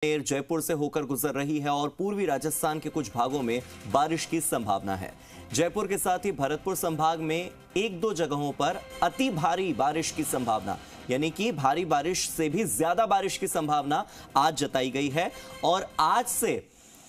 जयपुर से होकर गुजर रही है और पूर्वी राजस्थान के कुछ भागों में बारिश की संभावना है। जयपुर के साथ ही भरतपुर संभाग में एक दो जगहों पर अति भारी बारिश की संभावना, यानी कि भारी बारिश से भी ज्यादा बारिश की संभावना आज जताई गई है। और आज से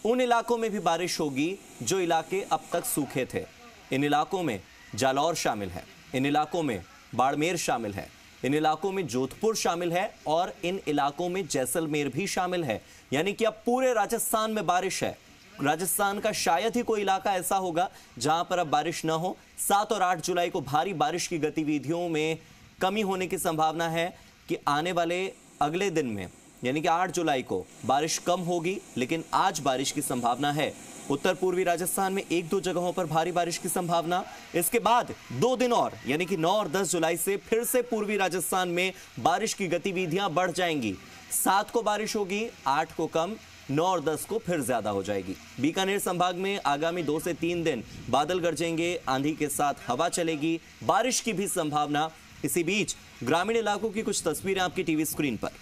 उन इलाकों में भी बारिश होगी जो इलाके अब तक सूखे थे। इन इलाकों में जालौर शामिल है, इन इलाकों में बाड़मेर शामिल है, इन इलाकों में जोधपुर शामिल है और इन इलाकों में जैसलमेर भी शामिल है। यानी कि अब पूरे राजस्थान में बारिश है। राजस्थान का शायद ही कोई इलाका ऐसा होगा जहां पर अब बारिश न हो। 7 और 8 जुलाई को भारी बारिश की गतिविधियों में कमी होने की संभावना है कि आने वाले अगले दिन में यानी कि 8 जुलाई को बारिश कम होगी, लेकिन आज बारिश की संभावना है। उत्तर पूर्वी राजस्थान में एक दो जगहों पर भारी बारिश की संभावना। इसके बाद 2 दिन और यानी कि 9 और 10 जुलाई से फिर से पूर्वी राजस्थान में बारिश की गतिविधियां बढ़ जाएंगी। 7 को बारिश होगी, 8 को कम, 9 और 10 को फिर ज्यादा हो जाएगी। बीकानेर संभाग में आगामी 2 से 3 दिन बादल गरजेंगे, आंधी के साथ हवा चलेगी, बारिश की भी संभावना। इसी बीच ग्रामीण इलाकों की कुछ तस्वीरें आपकी टीवी स्क्रीन पर।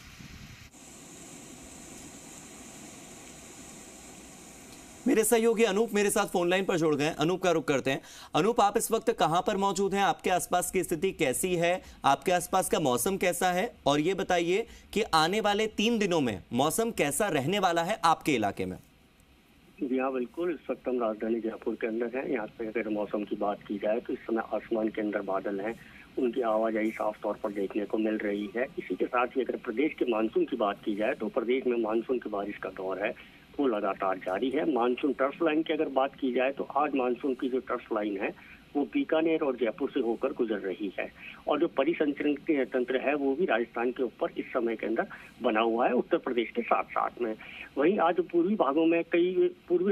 मेरे सहयोगी अनूप मेरे साथ फोन लाइन पर जुड़ गए। अनूप का रुख करते हैं। अनूप, आप इस वक्त कहां पर मौजूद हैं? आपके आसपास की स्थिति कैसी है? आपके आसपास का मौसम कैसा है? और ये बताइए कि आने वाले 3 दिनों में मौसम कैसा रहने वाला है आपके इलाके में? जी हाँ, बिल्कुल। इस वक्त हम राजधानी जयपुर के अंदर हैं। यहाँ पे अगर मौसम की बात की जाए तो इस समय आसमान के अंदर बादल हैं, उनकी आवाजाही साफ तौर पर देखने को मिल रही है। इसी के साथ ही अगर प्रदेश के मानसून की बात की जाए तो प्रदेश में मानसून की बारिश का दौर है वो लगातार जारी है। मानसून टर्फ लाइन की अगर बात की जाए तो आज मानसून की जो टर्फ लाइन है वो बीकानेर और जयपुर से होकर गुजर रही है और जो परिसंचरण तंत्र है वो भी राजस्थान के ऊपर इस समय के अंदर बना हुआ है, उत्तर प्रदेश के साथ साथ में। वहीं आज पूर्वी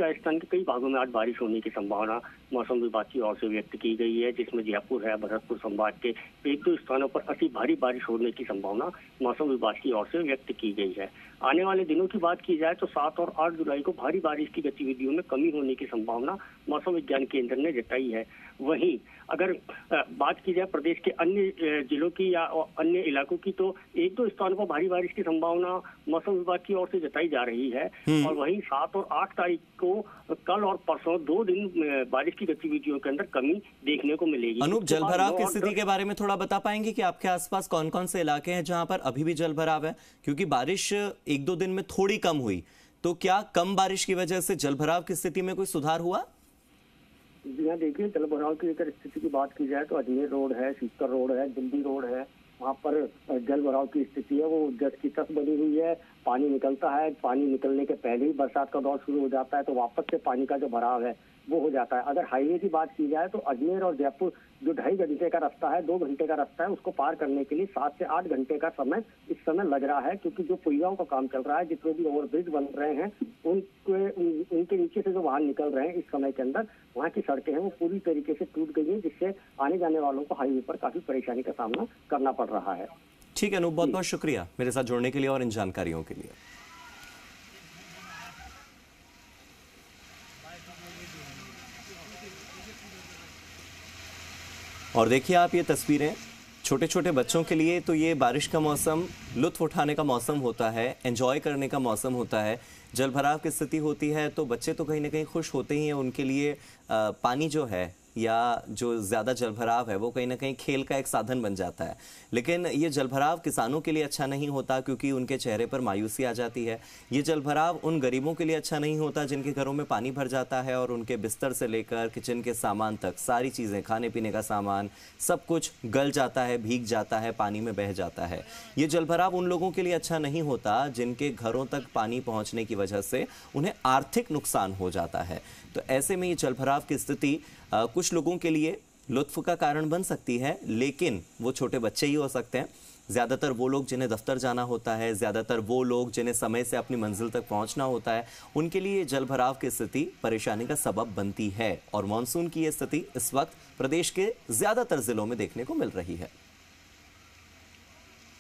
राजस्थान के कई भागों में आज बारिश होने की संभावना मौसम विभाग की ओर से व्यक्त की गई है, जिसमें जयपुर है, भरतपुर संभाग के एक दो स्थानों पर अति भारी बारिश होने की संभावना मौसम विभाग की ओर से व्यक्त की गई है। आने वाले दिनों की बात की जाए तो 7 और 8 जुलाई को भारी बारिश की गतिविधियों में कमी होने की संभावना मौसम विज्ञान केंद्र ने जताई है। वहीं अगर बात की जाए प्रदेश के अन्य जिलों की या अन्य इलाकों की तो एक दो स्थानों पर भारी बारिश की संभावना मौसम विभाग की ओर से जताई जा रही है। और वहीं 7 और 8 तारीख को कल और परसों 2 दिन बारिश की गतिविधियों के अंदर कमी देखने को मिलेगी। अनूप, जलभराव की स्थिति के बारे में थोड़ा बता पाएंगे कि आपके आसपास कौन कौन से इलाके हैं जहां पर अभी भी जलभराव है? क्योंकि बारिश 1-2 दिन में थोड़ी कम हुई, तो क्या कम बारिश की वजह से जलभराव की स्थिति में कोई सुधार हुआ? जी हाँ, देखिए, जलभराव की अगर स्थिति की बात की जाए तो अजमेर रोड है, सीकर रोड है, दिल्ली रोड है, वहाँ पर जलभराव की स्थिति है वो जस की तस बनी हुई है। पानी निकलता है, पानी निकलने के पहले ही बरसात का दौर शुरू हो जाता है तो वापस से पानी का जो भराव है वो हो जाता है। अगर हाईवे की बात की जाए तो अजमेर और जयपुर जो 2.5 घंटे का रास्ता है, 2 घंटे का रास्ता है, उसको पार करने के लिए 7 से 8 घंटे का समय इस समय लग रहा है, क्योंकि जो पुलियाओं का काम चल रहा है, जितने भी ओवरब्रिज बन रहे हैं उनके नीचे से जो वाहन निकल रहे हैं इस समय के अंदर, वहाँ की सड़कें हैं वो पूरी तरीके से टूट गई है, जिससे आने जाने वालों को हाईवे पर काफी परेशानी का सामना करना पड़ रहा है। ठीक है अनूप, बहुत बहुत शुक्रिया मेरे साथ जुड़ने के लिए और इन जानकारियों के लिए। और देखिए आप ये तस्वीरें, छोटे छोटे बच्चों के लिए तो ये बारिश का मौसम लुत्फ उठाने का मौसम होता है, एंजॉय करने का मौसम होता है। जलभराव की स्थिति होती है तो बच्चे तो कहीं ना कहीं खुश होते ही हैं। उनके लिए पानी जो है या जो ज़्यादा जलभराव है वो कहीं ना कहीं खेल का एक साधन बन जाता है। लेकिन ये जलभराव किसानों के लिए अच्छा नहीं होता, क्योंकि उनके चेहरे पर मायूसी आ जाती है। ये जलभराव उन गरीबों के लिए अच्छा नहीं होता जिनके घरों में पानी भर जाता है और उनके बिस्तर से लेकर किचन के सामान तक सारी चीज़ें, खाने पीने का सामान, सब कुछ गल जाता है, भीग जाता है, पानी में बह जाता है। ये जलभराव उन लोगों के लिए अच्छा नहीं होता जिनके घरों तक पानी पहुँचने की वजह से उन्हें आर्थिक नुकसान हो जाता है। तो ऐसे में ये जलभराव की स्थिति कुछ लोगों के लिए लुत्फ का कारण बन सकती है, लेकिन वो छोटे बच्चे ही हो सकते हैं। ज़्यादातर वो लोग जिन्हें दफ्तर जाना होता है, ज़्यादातर वो लोग जिन्हें समय से अपनी मंजिल तक पहुंचना होता है, उनके लिए जलभराव की स्थिति परेशानी का सबब बनती है। और मानसून की ये स्थिति इस वक्त प्रदेश के ज़्यादातर जिलों में देखने को मिल रही है।